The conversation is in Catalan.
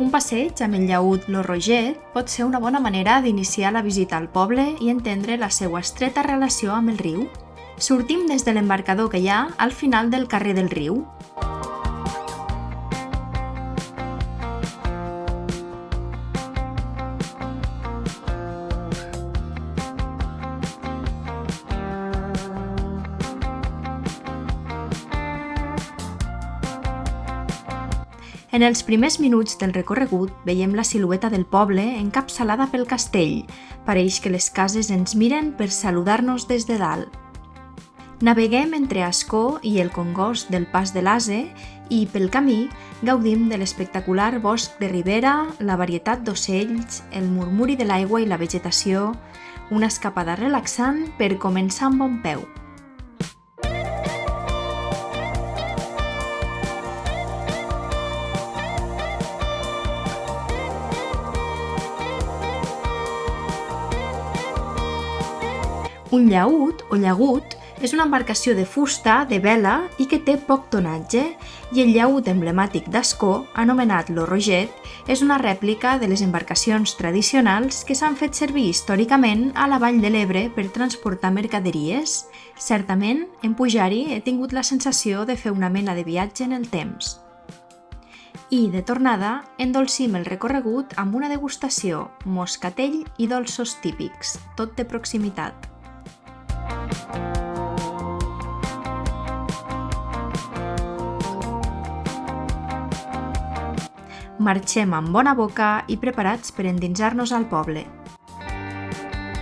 Un passeig amb el llaüt Lo Roget pot ser una bona manera d'iniciar la visita al poble i entendre la seva estreta relació amb el riu. Sortim des de l'embarcador que hi ha al final del carrer del riu. En els primers minuts del recorregut veiem la silueta del poble encapçalada pel castell. Pareix que les cases ens miren per saludar-nos des de dalt. Naveguem entre Ascó i el Congost del Pas de l'Ase i, pel camí, gaudim de l'espectacular bosc de ribera, la varietat d'ocells, el murmuri de l'aigua i la vegetació, una escapada relaxant per començar amb bon peu. Un llaüt o llagut és una embarcació de fusta, de vela i que té poc tonatge, i el llaüt emblemàtic d'Ascó, anomenat Lo Roget, és una rèplica de les embarcacions tradicionals que s'han fet servir històricament a la Vall de l'Ebre per transportar mercaderies. Certament, en pujar-hi he tingut la sensació de fer una mena de viatge en el temps. I, de tornada, endolcim el recorregut amb una degustació, moscatell i dolços típics, tot de proximitat. Marxem amb bona boca i preparats per endinsar-nos al poble.